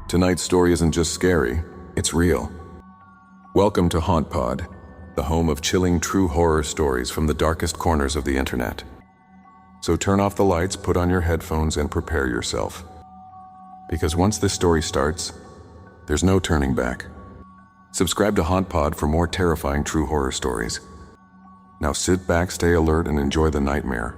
Tonight's story isn't just scary, it's real. Welcome to HauntPod, the home of chilling true horror stories from the darkest corners of the internet. So turn off the lights, put on your headphones, and prepare yourself. Because once this story starts, there's no turning back. Subscribe to HauntPod for more terrifying true horror stories. Now sit back, stay alert, and enjoy the nightmare.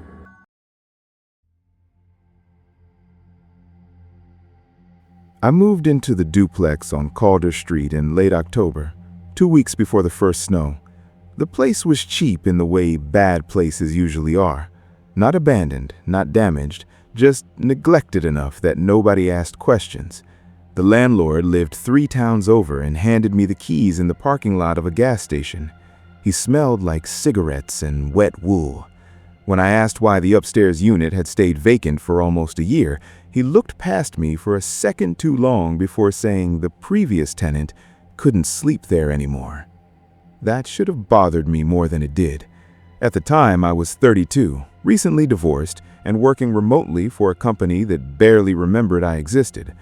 I moved into the duplex on Calder Street in late October, 2 weeks before the first snow. The place was cheap in the way bad places usually are. Not abandoned, not damaged, just neglected enough that nobody asked questions. The landlord lived 3 towns over and handed me the keys in the parking lot of a gas station. He smelled like cigarettes and wet wool. When I asked why the upstairs unit had stayed vacant for almost a year, he looked past me for a second too long before saying the previous tenant couldn't sleep there anymore. That should have bothered me more than it did. At the time, I was 32, recently divorced, and working remotely for a company that barely remembered I existed.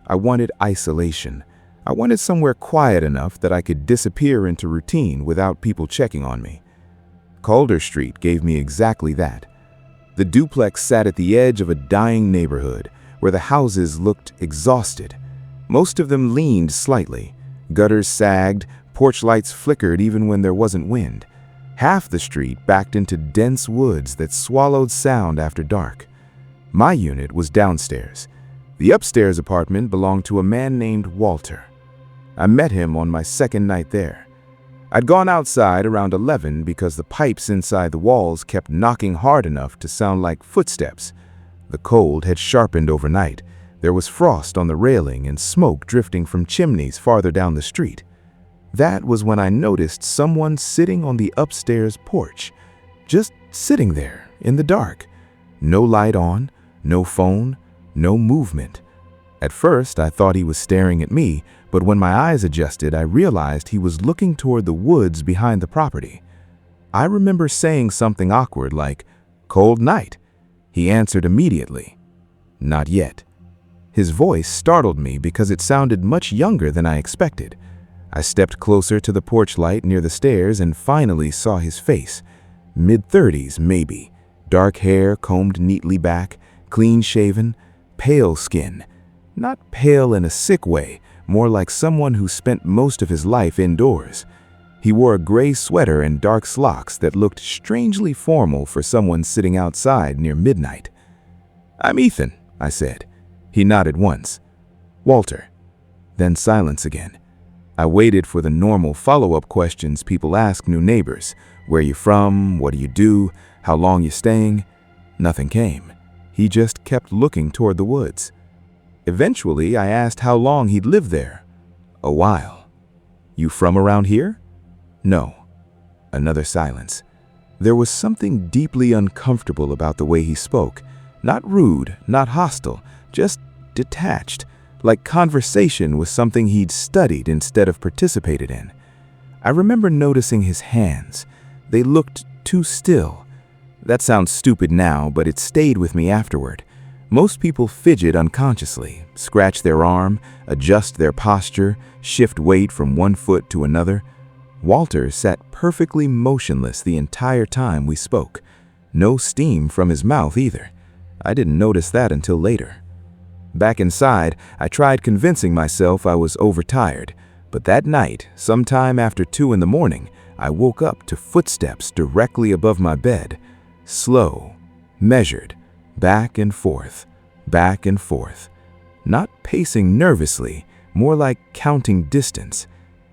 I wanted isolation. I wanted somewhere quiet enough that I could disappear into routine without people checking on me. Calder Street gave me exactly that. The duplex sat at the edge of a dying neighborhood where the houses looked exhausted. Most of them leaned slightly. Gutters sagged, porch lights flickered even when there wasn't wind. Half the street backed into dense woods that swallowed sound after dark. My unit was downstairs. The upstairs apartment belonged to a man named Walter. I met him on my second night there. I'd gone outside around 11 because the pipes inside the walls kept knocking hard enough to sound like footsteps. The cold had sharpened overnight. There was frost on the railing and smoke drifting from chimneys farther down the street. That was when I noticed someone sitting on the upstairs porch, just sitting there in the dark. No light on, no phone, no movement. At first, I thought he was staring at me, but when my eyes adjusted, I realized he was looking toward the woods behind the property. I remember saying something awkward like, "Cold night." He answered immediately, "Not yet." His voice startled me because it sounded much younger than I expected. I stepped closer to the porch light near the stairs and finally saw his face. Mid-30s, maybe. Dark hair combed neatly back, clean-shaven, pale skin. Not pale in a sick way, more like someone who spent most of his life indoors. He wore a gray sweater and dark slacks that looked strangely formal for someone sitting outside near midnight. "I'm Ethan," I said. He nodded once. "Walter." Then silence again. I waited for the normal follow-up questions people ask new neighbors. Where you from? What do you do? How long you staying? Nothing came. He just kept looking toward the woods. Eventually, I asked how long he'd lived there. "A while." "You from around here?" "No." Another silence. There was something deeply uncomfortable about the way he spoke. Not rude, not hostile, just detached, like conversation was something he'd studied instead of participated in. I remember noticing his hands. They looked too still. That sounds stupid now, but it stayed with me afterward. Most people fidget unconsciously, scratch their arm, adjust their posture, shift weight from one foot to another. Walter sat perfectly motionless the entire time we spoke. No steam from his mouth either. I didn't notice that until later. Back inside, I tried convincing myself I was overtired, but that night, sometime after 2 in the morning, I woke up to footsteps directly above my bed. Slow, measured, back and forth, back and forth. Not pacing nervously, more like counting distance.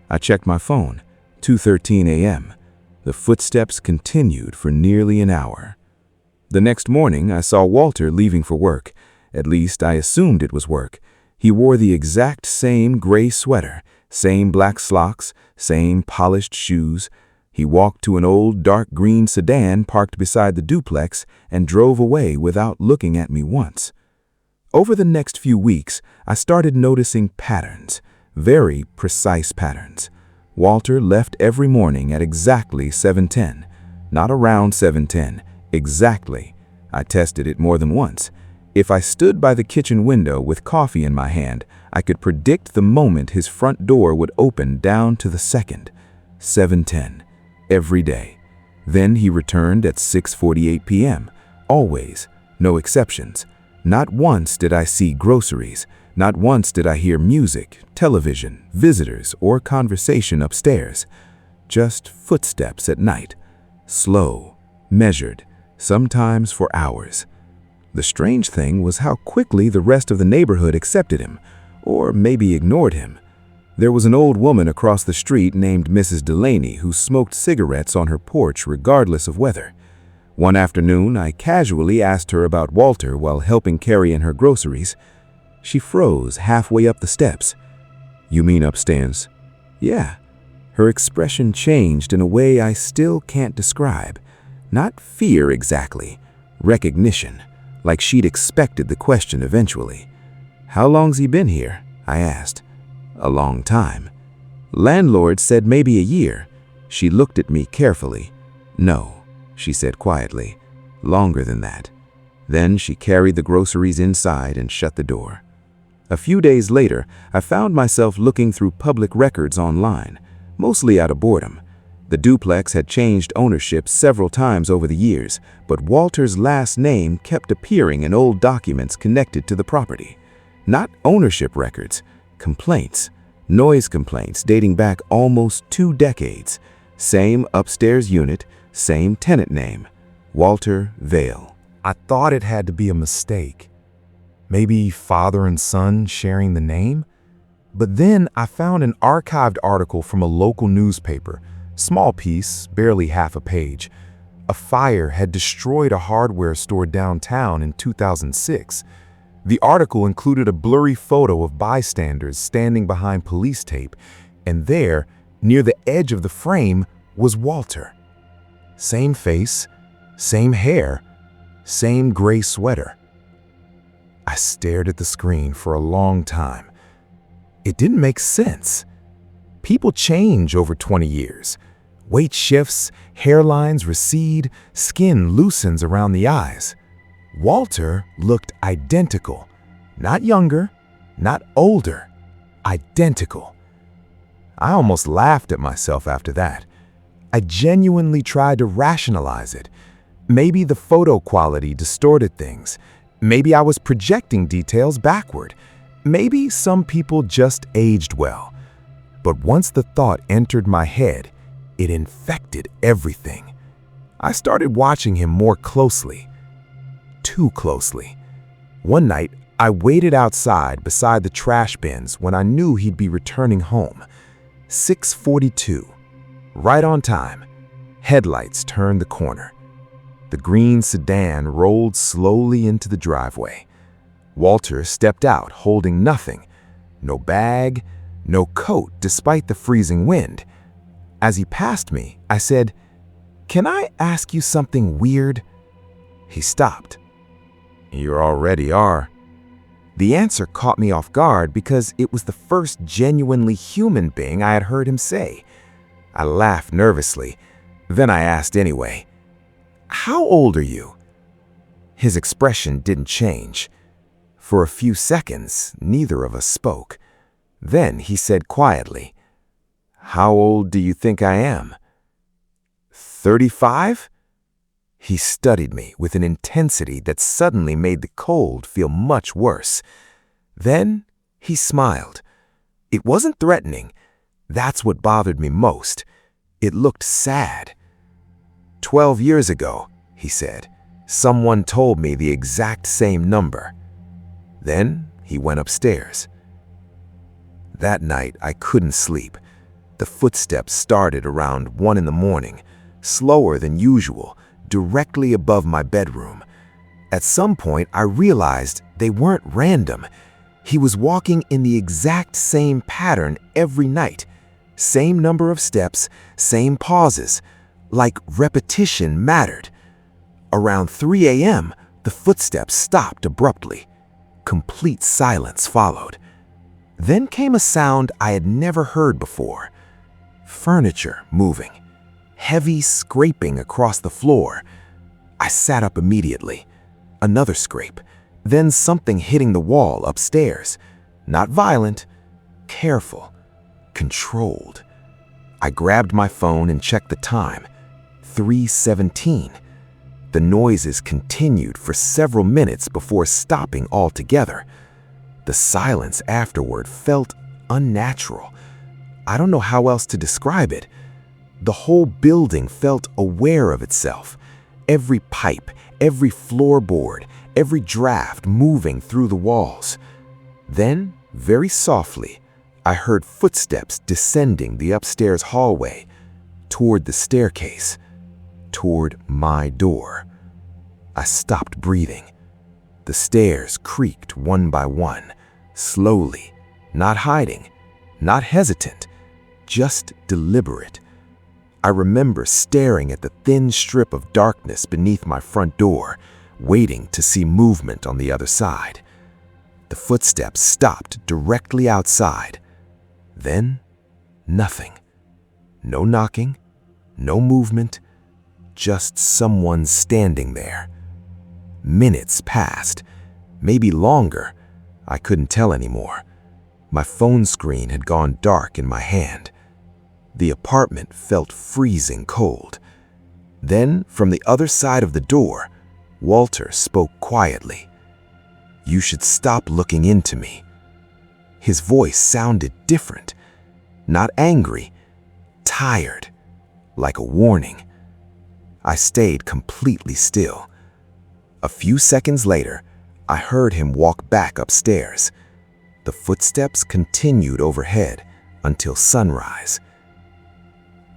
I checked my phone, 2:13 a.m. The footsteps continued for nearly an hour. The next morning, I saw Walter leaving for work. At least, I assumed it was work. He wore the exact same gray sweater, same black slacks, same polished shoes. He walked to an old dark green sedan parked beside the duplex and drove away without looking at me once. Over the next few weeks, I started noticing patterns, very precise patterns. Walter left every morning at exactly 7:10. Not around 7:10, exactly. I tested it more than once. If I stood by the kitchen window with coffee in my hand, I could predict the moment his front door would open down to the second. 7:10, every day. Then he returned at 6:48 p.m., always, no exceptions. Not once did I see groceries. Not once did I hear music, television, visitors, or conversation upstairs. Just footsteps at night. Slow, measured, sometimes for hours. The strange thing was how quickly the rest of the neighborhood accepted him, or maybe ignored him. There was an old woman across the street named Mrs. Delaney who smoked cigarettes on her porch regardless of weather. One afternoon, I casually asked her about Walter while helping carry in her groceries. She froze halfway up the steps. "You mean upstairs?" "Yeah." Her expression changed in a way I still can't describe. Not fear exactly, recognition, like she'd expected the question eventually. "How long's he been here?" I asked. "A long time." "Landlord said maybe a year." She looked at me carefully. "No," she said quietly, "longer than that." Then she carried the groceries inside and shut the door. A few days later, I found myself looking through public records online, mostly out of boredom. The duplex had changed ownership several times over the years, but Walter's last name kept appearing in old documents connected to the property. Not ownership records, complaints, noise complaints dating back almost 2 decades. Same upstairs unit, same tenant name, Walter Vale. I thought it had to be a mistake. Maybe father and son sharing the name? But then I found an archived article from a local newspaper, small piece, barely half a page. A fire had destroyed a hardware store downtown in 2006. The article included a blurry photo of bystanders standing behind police tape, and there, near the edge of the frame, was Walter. Same face, same hair, same gray sweater. I stared at the screen for a long time. It didn't make sense. People change over 20 years. Weight shifts, hairlines recede, skin loosens around the eyes. Walter looked identical. Not younger, not older. Identical. I almost laughed at myself after that. I genuinely tried to rationalize it. Maybe the photo quality distorted things. Maybe I was projecting details backward. Maybe some people just aged well. But once the thought entered my head, it infected everything. I started watching him more closely. Too closely. One night, I waited outside beside the trash bins when I knew he'd be returning home. 6:42. Right on time. Headlights turned the corner. The green sedan rolled slowly into the driveway. Walter stepped out holding nothing. No bag, no coat despite the freezing wind. As he passed me, I said, "Can I ask you something weird?" He stopped. "You already are." The answer caught me off guard because it was the first genuinely human being I had heard him say. I laughed nervously. Then I asked anyway, "How old are you?" His expression didn't change. For a few seconds, neither of us spoke. Then he said quietly, "How old do you think I am?" 35? He studied me with an intensity that suddenly made the cold feel much worse. Then he smiled. It wasn't threatening. That's what bothered me most. It looked sad. 12 years ago, he said, someone told me the exact same number. Then he went upstairs. That night, I couldn't sleep. The footsteps started around 1 in the morning, slower than usual, directly above my bedroom. At some point, I realized they weren't random. He was walking in the exact same pattern every night. Same number of steps, same pauses, like repetition mattered. Around 3 a.m., the footsteps stopped abruptly. Complete silence followed. Then came a sound I had never heard before. Furniture moving. Heavy scraping across the floor. I sat up immediately. Another scrape. Then something hitting the wall upstairs. Not violent, careful, controlled. I grabbed my phone and checked the time. 3:17. The noises continued for several minutes before stopping altogether. The silence afterward felt unnatural. I don't know how else to describe it. The whole building felt aware of itself. Every pipe, every floorboard, every draft moving through the walls. Then, very softly, I heard footsteps descending the upstairs hallway, toward the staircase, toward my door. I stopped breathing. The stairs creaked one by one, slowly, not hiding, not hesitant, just deliberate. I remember staring at the thin strip of darkness beneath my front door, waiting to see movement on the other side. The footsteps stopped directly outside. Then, nothing. No knocking, no movement, just someone standing there. Minutes passed, maybe longer. I couldn't tell anymore. My phone screen had gone dark in my hand. The apartment felt freezing cold. Then, from the other side of the door, Walter spoke quietly. "You should stop looking into me." His voice sounded different, not angry, tired, like a warning. I stayed completely still. A few seconds later, I heard him walk back upstairs. The footsteps continued overhead until sunrise.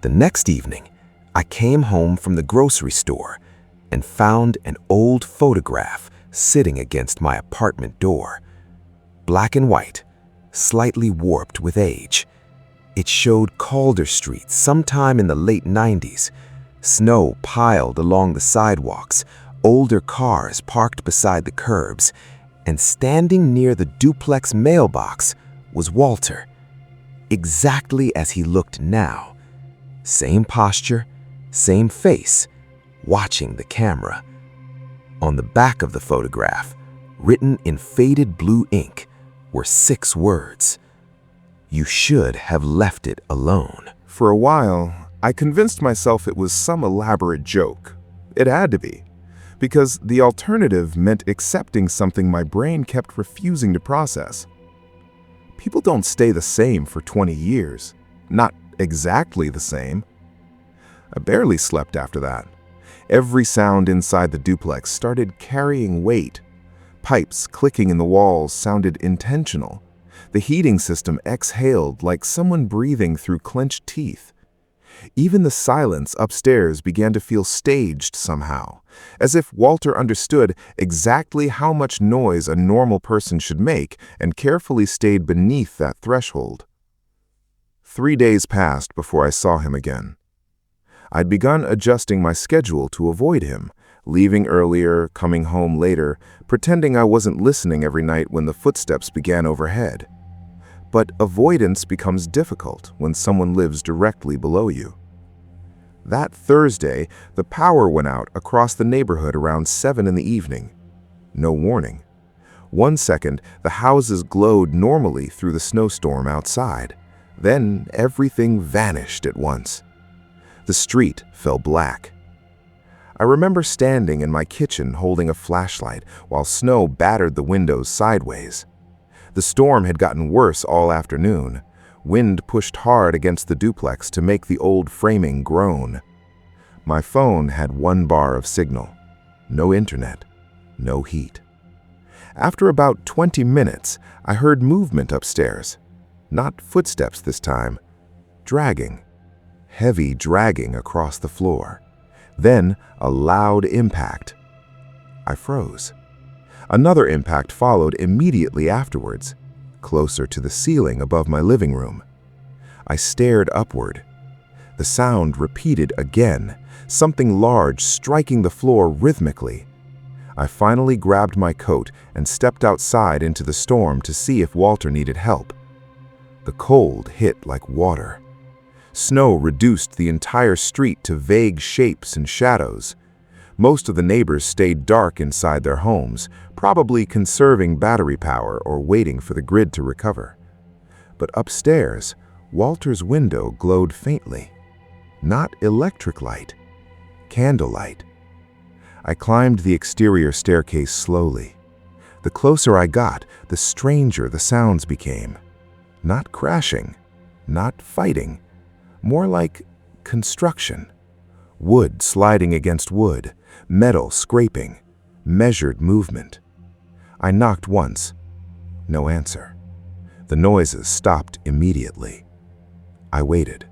The next evening, I came home from the grocery store and found an old photograph sitting against my apartment door. Black and white, slightly warped with age. It showed Calder Street sometime in the late 90s. Snow piled along the sidewalks, older cars parked beside the curbs, and standing near the duplex mailbox was Walter, exactly as he looked now. Same posture, same face, watching the camera. On the back of the photograph, written in faded blue ink, were 6 words. "You should have left it alone." For a while, I convinced myself it was some elaborate joke. It had to be, because the alternative meant accepting something my brain kept refusing to process. People don't stay the same for 20 years. Not exactly the same. I barely slept after that. Every sound inside the duplex started carrying weight. Pipes clicking in the walls sounded intentional. The heating system exhaled like someone breathing through clenched teeth. Even the silence upstairs began to feel staged somehow, as if Walter understood exactly how much noise a normal person should make and carefully stayed beneath that threshold. 3 days passed before I saw him again. I'd begun adjusting my schedule to avoid him, leaving earlier, coming home later, pretending I wasn't listening every night when the footsteps began overhead. But avoidance becomes difficult when someone lives directly below you. That Thursday, the power went out across the neighborhood around 7 in the evening. No warning. 1 second, the houses glowed normally through the snowstorm outside. Then everything vanished at once. The street fell black. I remember standing in my kitchen holding a flashlight while snow battered the windows sideways. The storm had gotten worse all afternoon. Wind pushed hard against the duplex to make the old framing groan. My phone had 1 bar of signal. No internet, no heat. After about 20 minutes, I heard movement upstairs. Not footsteps this time. Dragging. Heavy dragging across the floor. Then a loud impact. I froze. Another impact followed immediately afterwards, closer to the ceiling above my living room. I stared upward. The sound repeated again, something large striking the floor rhythmically. I finally grabbed my coat and stepped outside into the storm to see if Walter needed help. The cold hit like water. Snow reduced the entire street to vague shapes and shadows. Most of the neighbors stayed dark inside their homes, probably conserving battery power or waiting for the grid to recover. But upstairs, Walter's window glowed faintly. Not electric light, candlelight. I climbed the exterior staircase slowly. The closer I got, the stranger the sounds became. Not crashing, not fighting, more like construction. Wood sliding against wood, metal scraping, measured movement. I knocked once. No answer. The noises stopped immediately. I waited.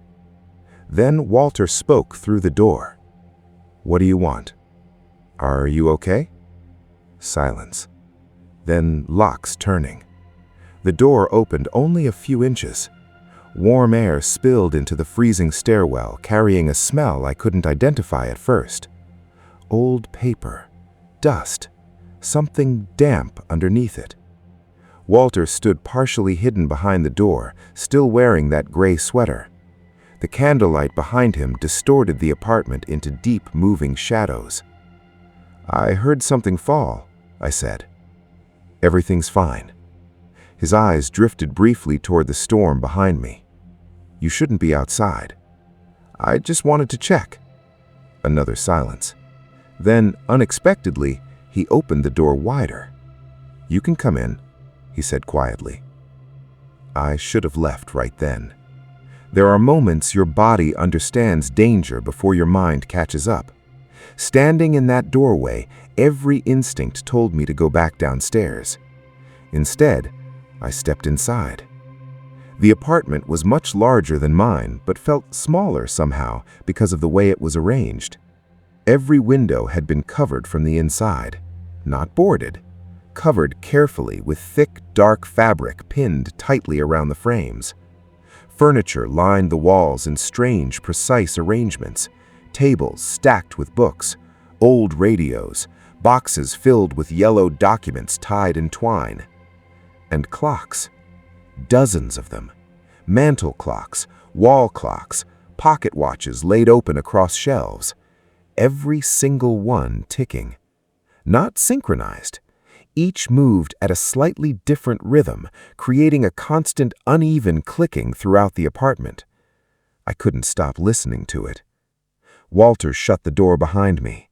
Then Walter spoke through the door. "What do you want? Are you okay?" Silence. Then locks turning. The door opened only a few inches. Warm air spilled into the freezing stairwell, carrying a smell I couldn't identify at first. Old paper, dust, something damp underneath it. Walter stood partially hidden behind the door, still wearing that gray sweater. The candlelight behind him distorted the apartment into deep, moving shadows. "I heard something fall," I said. "Everything's fine." His eyes drifted briefly toward the storm behind me. "You shouldn't be outside." "I just wanted to check." Another silence. Then, unexpectedly, he opened the door wider. "You can come in," he said quietly. I should have left right then. There are moments your body understands danger before your mind catches up. Standing in that doorway, every instinct told me to go back downstairs. Instead, I stepped inside. The apartment was much larger than mine, but felt smaller somehow because of the way it was arranged. Every window had been covered from the inside, not boarded, covered carefully with thick, dark fabric pinned tightly around the frames. Furniture lined the walls in strange, precise arrangements, tables stacked with books, old radios, boxes filled with yellow documents tied in twine. And clocks. Dozens of them. Mantel clocks, wall clocks, pocket watches laid open across shelves. Every single one ticking. Not synchronized. Each moved at a slightly different rhythm, creating a constant uneven clicking throughout the apartment. I couldn't stop listening to it. Walter shut the door behind me.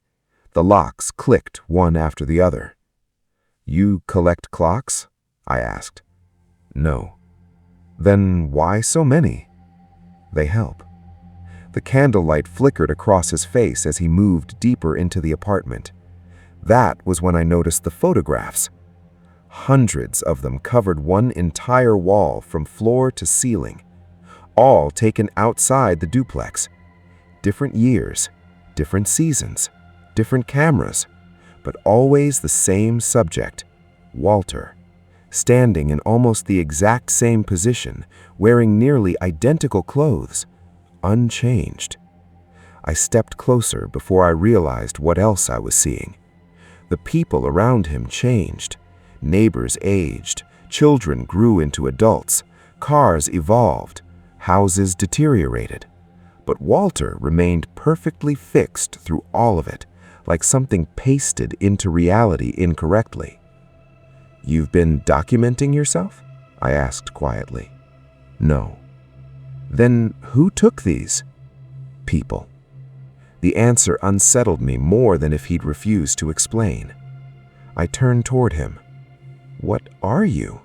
The locks clicked one after the other. "You collect clocks?" I asked. "No." "Then why so many?" "They help." The candlelight flickered across his face as he moved deeper into the apartment. That was when I noticed the photographs. Hundreds of them covered one entire wall from floor to ceiling, all taken outside the duplex. Different years, different seasons, different cameras, but always the same subject, Walter, standing in almost the exact same position, wearing nearly identical clothes, unchanged. I stepped closer before I realized what else I was seeing. The people around him changed. Neighbors aged, children grew into adults, cars evolved, houses deteriorated. But Walter remained perfectly fixed through all of it, like something pasted into reality incorrectly. "You've been documenting yourself?" I asked quietly. "No." "Then who took these?" "People." The answer unsettled me more than if he'd refused to explain. I turned toward him. "What are you?"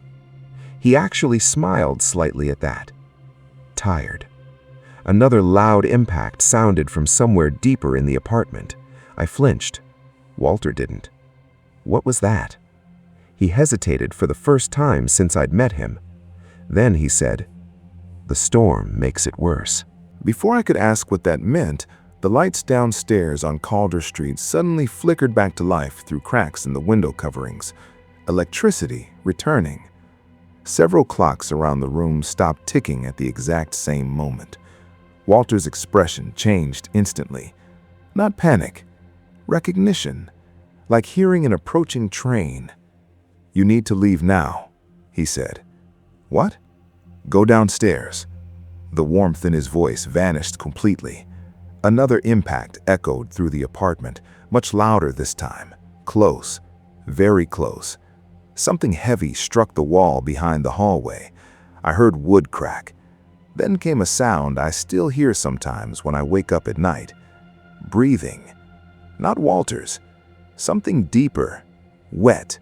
He actually smiled slightly at that. "Tired." Another loud impact sounded from somewhere deeper in the apartment. I flinched. Walter didn't. What was that? He hesitated for the first time since I'd met him. Then he said, "The storm makes it worse." Before I could ask what that meant, the lights downstairs on Calder Street suddenly flickered back to life through cracks in the window coverings. Electricity returning. Several clocks around the room stopped ticking at the exact same moment. Walter's expression changed instantly. Not panic, recognition, like hearing an approaching train. "You need to leave now," he said. "What?" "Go downstairs." The warmth in his voice vanished completely. Another impact echoed through the apartment, much louder this time, close, very close. Something heavy struck the wall behind the hallway. I heard wood crack. Then came a sound I still hear sometimes when I wake up at night. Breathing. Not Walter's. Something deeper, wet,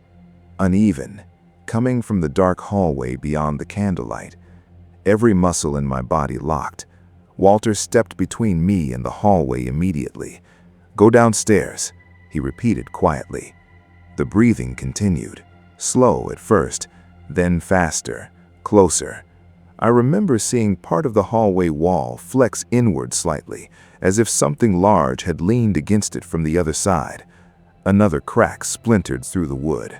uneven, coming from the dark hallway beyond the candlelight. Every muscle in my body locked. Walter stepped between me and the hallway immediately. "Go downstairs," he repeated quietly. The breathing continued, slow at first, then faster, closer. I remember seeing part of the hallway wall flex inward slightly, as if something large had leaned against it from the other side. Another crack splintered through the wood.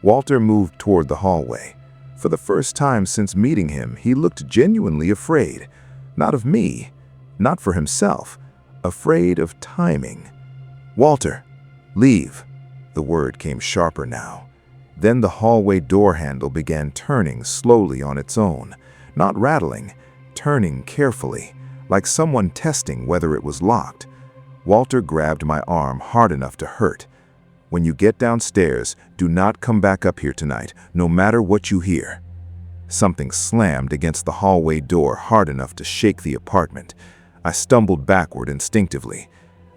Walter moved toward the hallway. For the first time since meeting him, he looked genuinely afraid. Not of me, not for himself, afraid of timing. "Walter, leave." The word came sharper now. Then the hallway door handle began turning slowly on its own, not rattling, turning carefully, like someone testing whether it was locked. Walter grabbed my arm hard enough to hurt. "When you get downstairs, do not come back up here tonight, no matter what you hear." Something slammed against the hallway door hard enough to shake the apartment. I stumbled backward instinctively.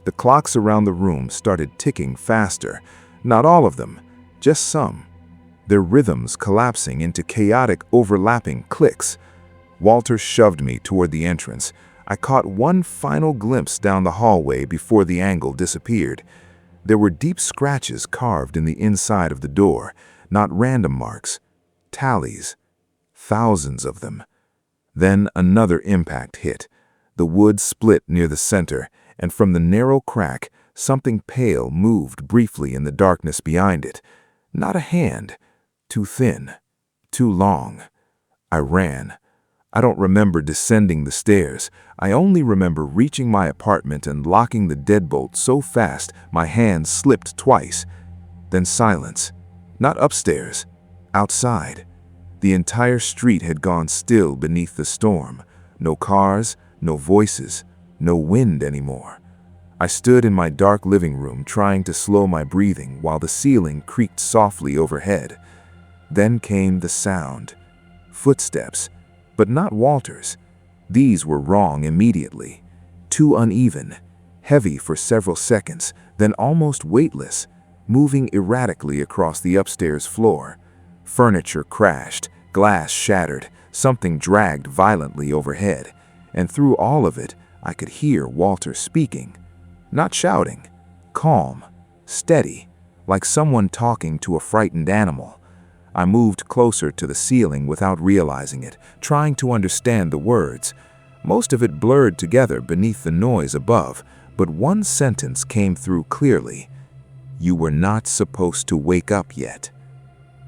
The clocks around the room started ticking faster. Not all of them, just some. Their rhythms collapsing into chaotic, overlapping clicks. Walter shoved me toward the entrance. I caught one final glimpse down the hallway before the angle disappeared. There were deep scratches carved in the inside of the door, not random marks, tallies, thousands of them. Then another impact hit. The wood split near the center, and from the narrow crack, something pale moved briefly in the darkness behind it. Not a hand, too thin, too long. I ran. I don't remember descending the stairs. I only remember reaching my apartment and locking the deadbolt so fast my hands slipped twice. Then silence. Not upstairs, outside. The entire street had gone still beneath the storm. No cars, no voices, no wind anymore. I stood in my dark living room trying to slow my breathing while the ceiling creaked softly overhead. Then came the sound. Footsteps. But not Walter's. These were wrong immediately. Too uneven, heavy for several seconds, then almost weightless, moving erratically across the upstairs floor. Furniture crashed, glass shattered, something dragged violently overhead, and through all of it, I could hear Walter speaking. Not shouting, calm, steady, like someone talking to a frightened animal. I moved closer to the ceiling without realizing it, trying to understand the words. Most of it blurred together beneath the noise above, but one sentence came through clearly. "You were not supposed to wake up yet."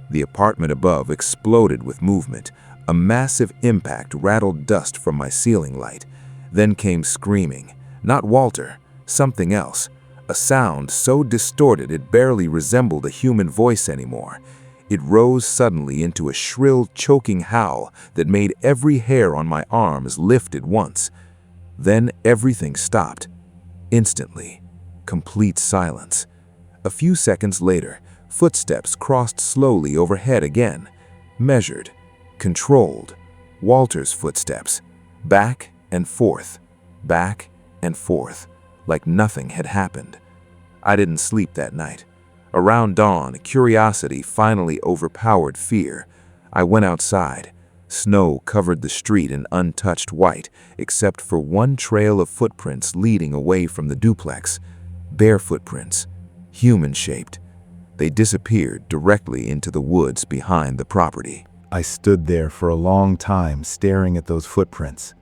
The apartment above exploded with movement. A massive impact rattled dust from my ceiling light. Then came screaming. Not Walter, something else. A sound so distorted it barely resembled a human voice anymore. It rose suddenly into a shrill, choking howl that made every hair on my arms lift at once. Then everything stopped. Instantly. Complete silence. A few seconds later, footsteps crossed slowly overhead again. Measured. Controlled. Walter's footsteps. Back and forth. Back and forth. Like nothing had happened. I didn't sleep that night. Around dawn, curiosity finally overpowered fear. I went outside. Snow covered the street in untouched white, except for one trail of footprints leading away from the duplex. Bare footprints, human-shaped. They disappeared directly into the woods behind the property. I stood there for a long time staring at those footprints.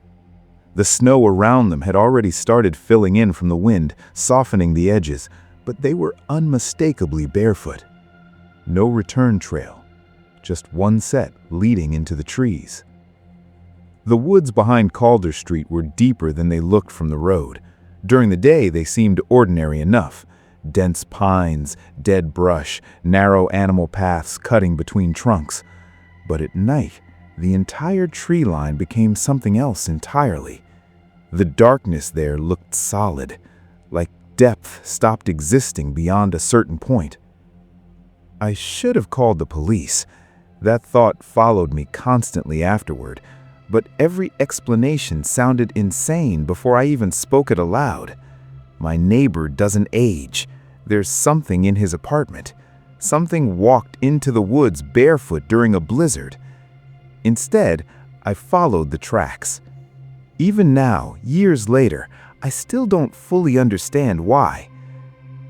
The snow around them had already started filling in from the wind, softening the edges, but they were unmistakably barefoot. No return trail, just one set leading into the trees. The woods behind Calder Street were deeper than they looked from the road. During the day, they seemed ordinary enough. Dense pines, dead brush, narrow animal paths cutting between trunks. But at night, the entire tree line became something else entirely. The darkness there looked solid, like depth stopped existing beyond a certain point. I should have called the police. That thought followed me constantly afterward, but every explanation sounded insane before I even spoke it aloud. My neighbor doesn't age. There's something in his apartment. Something walked into the woods barefoot during a blizzard. Instead, I followed the tracks. Even now, years later, I still don't fully understand why.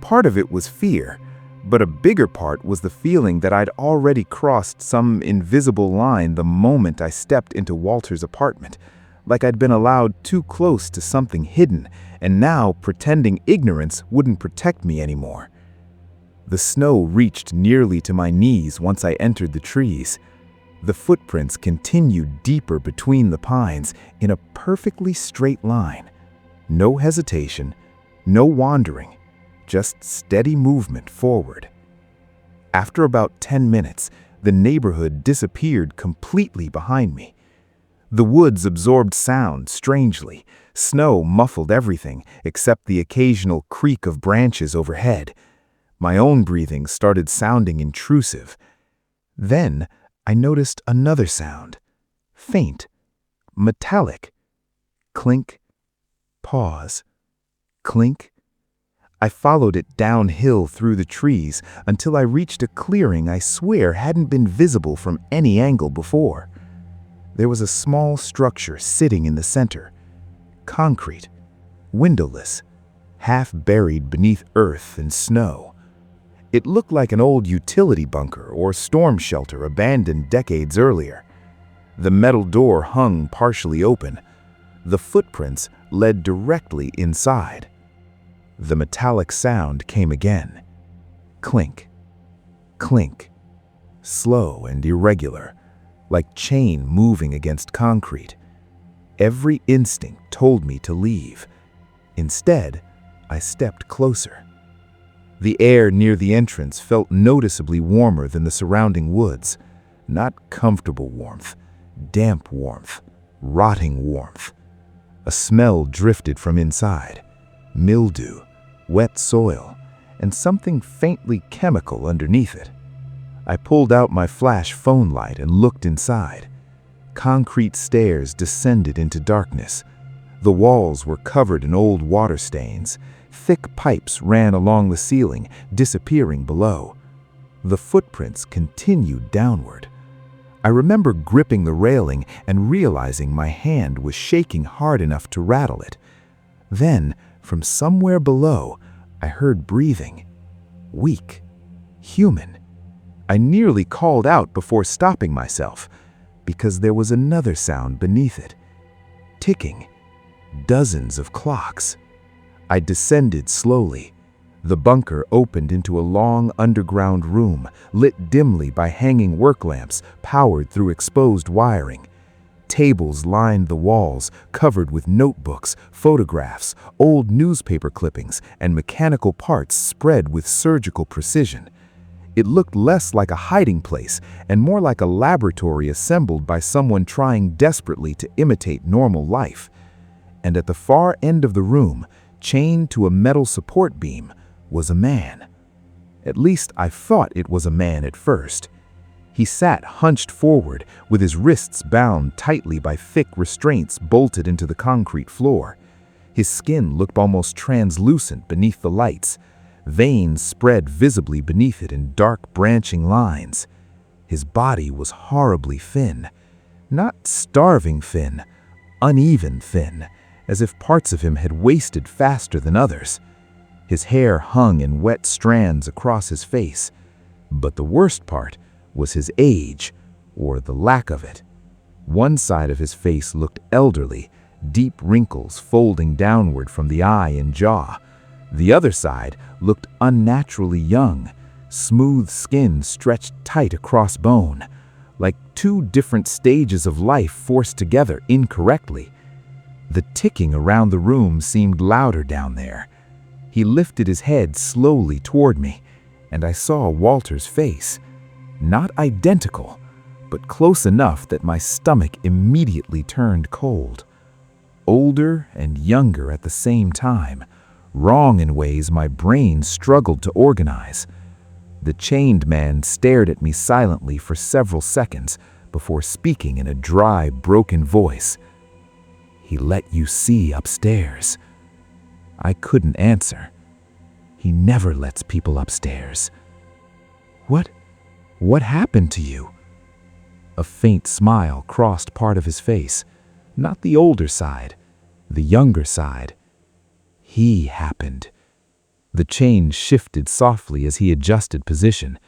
Part of it was fear, but a bigger part was the feeling that I'd already crossed some invisible line the moment I stepped into Walter's apartment, like I'd been allowed too close to something hidden, and now pretending ignorance wouldn't protect me anymore. The snow reached nearly to my knees once I entered the trees. The footprints continued deeper between the pines in a perfectly straight line. No hesitation, no wandering, just steady movement forward. After about 10 minutes, the neighborhood disappeared completely behind me. The woods absorbed sound strangely. Snow muffled everything except the occasional creak of branches overhead. My own breathing started sounding intrusive. Then I noticed another sound. Faint, metallic. Clink, pause, clink. I followed it downhill through the trees until I reached a clearing I swear hadn't been visible from any angle before. There was a small structure sitting in the center. Concrete, windowless, half buried beneath earth and snow. It looked like an old utility bunker or storm shelter abandoned decades earlier. The metal door hung partially open. The footprints led directly inside. The metallic sound came again. Clink, clink, slow and irregular, like chain moving against concrete. Every instinct told me to leave. Instead, I stepped closer. The air near the entrance felt noticeably warmer than the surrounding woods. Not comfortable warmth, damp warmth, rotting warmth. A smell drifted from inside. Mildew, wet soil, and something faintly chemical underneath it. I pulled out my flash phone light and looked inside. Concrete stairs descended into darkness. The walls were covered in old water stains. Thick pipes ran along the ceiling, disappearing below. The footprints continued downward. I remember gripping the railing and realizing my hand was shaking hard enough to rattle it. Then, from somewhere below, I heard breathing. Weak. Human. I nearly called out before stopping myself, because there was another sound beneath it. Ticking. Dozens of clocks. I descended slowly. The bunker opened into a long underground room, lit dimly by hanging work lamps powered through exposed wiring. Tables lined the walls, covered with notebooks, photographs, old newspaper clippings, and mechanical parts spread with surgical precision. It looked less like a hiding place and more like a laboratory assembled by someone trying desperately to imitate normal life. And at the far end of the room, chained to a metal support beam, was a man. At least I thought it was a man at first. He sat hunched forward, with his wrists bound tightly by thick restraints bolted into the concrete floor. His skin looked almost translucent beneath the lights. Veins spread visibly beneath it in dark branching lines. His body was horribly thin. Not starving thin, uneven thin, as if parts of him had wasted faster than others. His hair hung in wet strands across his face. But the worst part was his age, or the lack of it. One side of his face looked elderly, deep wrinkles folding downward from the eye and jaw. The other side looked unnaturally young, smooth skin stretched tight across bone, like two different stages of life forced together incorrectly. The ticking around the room seemed louder down there. He lifted his head slowly toward me, and I saw Walter's face. Not identical, but close enough that my stomach immediately turned cold. Older and younger at the same time, wrong in ways my brain struggled to organize. The chained man stared at me silently for several seconds before speaking in a dry, broken voice. "He let you see upstairs." I couldn't answer. "He never lets people upstairs." What happened to you?" A faint smile crossed part of his face, not the older side, the younger side. "He happened." The chain shifted softly as he adjusted position.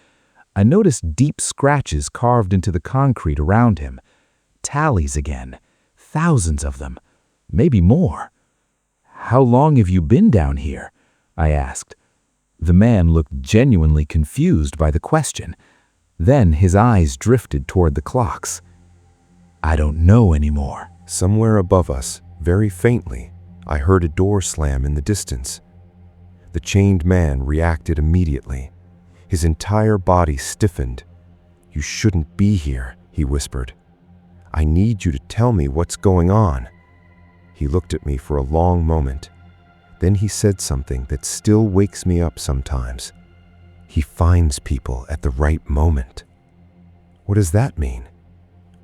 I noticed deep scratches carved into the concrete around him. Tallies again. Thousands of them. Maybe more. "How long have you been down here?" I asked. The man looked genuinely confused by the question. Then his eyes drifted toward the clocks. "I don't know anymore." Somewhere above us, very faintly, I heard a door slam in the distance. The chained man reacted immediately. His entire body stiffened. "You shouldn't be here," he whispered. "I need you to tell me what's going on." He looked at me for a long moment. Then he said something that still wakes me up sometimes. "He finds people at the right moment." What does that mean?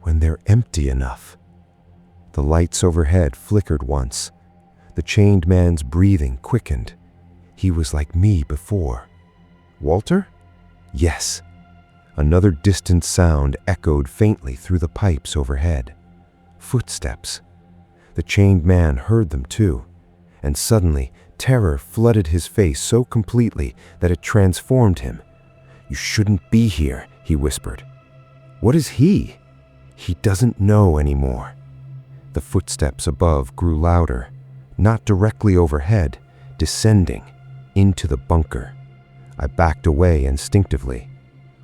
When they're empty enough. The lights overhead flickered once. The chained man's breathing quickened. He was like me before. Walter? Yes. Another distant sound echoed faintly through the pipes overhead. Footsteps. The chained man heard them too, and suddenly terror flooded his face so completely that it transformed him. "You shouldn't be here," he whispered. "What is he?" "He doesn't know anymore." The footsteps above grew louder, not directly overhead, descending into the bunker. I backed away instinctively.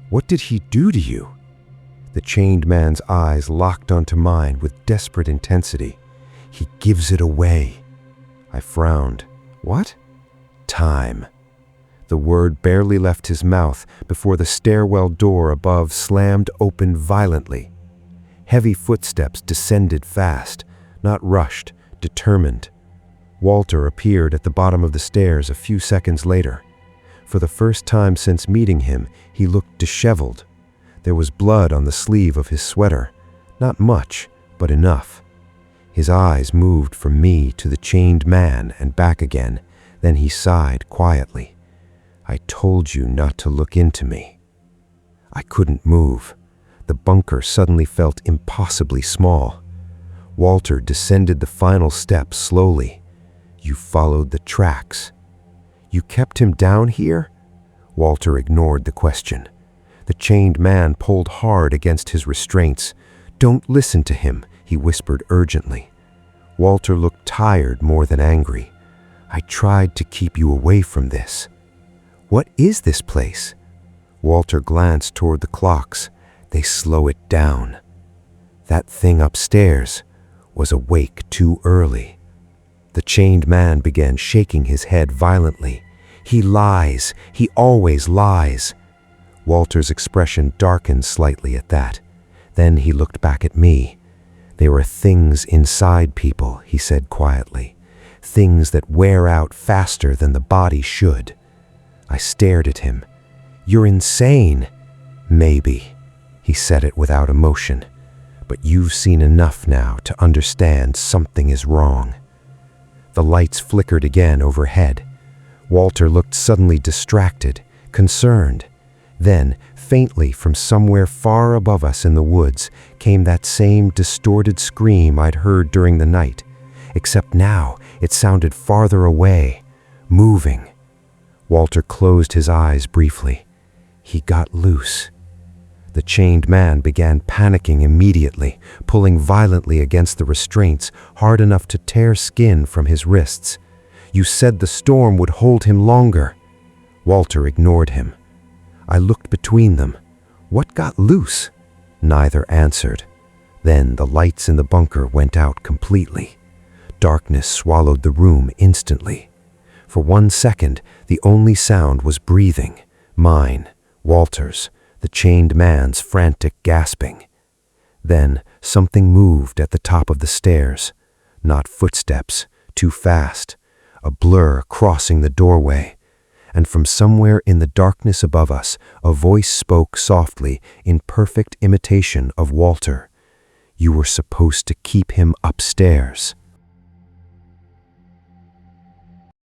"What did he do to you?" The chained man's eyes locked onto mine with desperate intensity. "He gives it away." I frowned. "What?" "Time." The word barely left his mouth before the stairwell door above slammed open violently. Heavy footsteps descended fast, not rushed, determined. Walter appeared at the bottom of the stairs a few seconds later. For the first time since meeting him, he looked disheveled. There was blood on the sleeve of his sweater. Not much, but enough. His eyes moved from me to the chained man and back again. Then he sighed quietly. "I told you not to look into me." I couldn't move. The bunker suddenly felt impossibly small. Walter descended the final step slowly. "You followed the tracks." "You kept him down here?" Walter ignored the question. The chained man pulled hard against his restraints. "Don't listen to him," he whispered urgently. Walter looked tired more than angry. "I tried to keep you away from this." "What is this place?" Walter glanced toward the clocks. "They slow it down." That thing upstairs was awake too early. The chained man began shaking his head violently. "He lies. He always lies." Walter's expression darkened slightly at that. Then he looked back at me. "There are things inside people," he said quietly. "Things that wear out faster than the body should." I stared at him. "You're insane." "Maybe." He said it without emotion. "But you've seen enough now to understand something is wrong." The lights flickered again overhead. Walter looked suddenly distracted, concerned. Then, faintly from somewhere far above us in the woods, came that same distorted scream I'd heard during the night. Except now, it sounded farther away, moving. Walter closed his eyes briefly. He got loose. The chained man began panicking immediately, pulling violently against the restraints, hard enough to tear skin from his wrists. "You said the storm would hold him longer." Walter ignored him. I looked between them. What got loose? Neither answered. Then the lights in the bunker went out completely. Darkness swallowed the room instantly. For 1 second, the only sound was breathing. Mine, Walter's, the chained man's frantic gasping. Then something moved at the top of the stairs. Not footsteps, too fast. A blur crossing the doorway. and from somewhere in the darkness above us, a voice spoke softly in perfect imitation of Walter. You were supposed to keep him upstairs.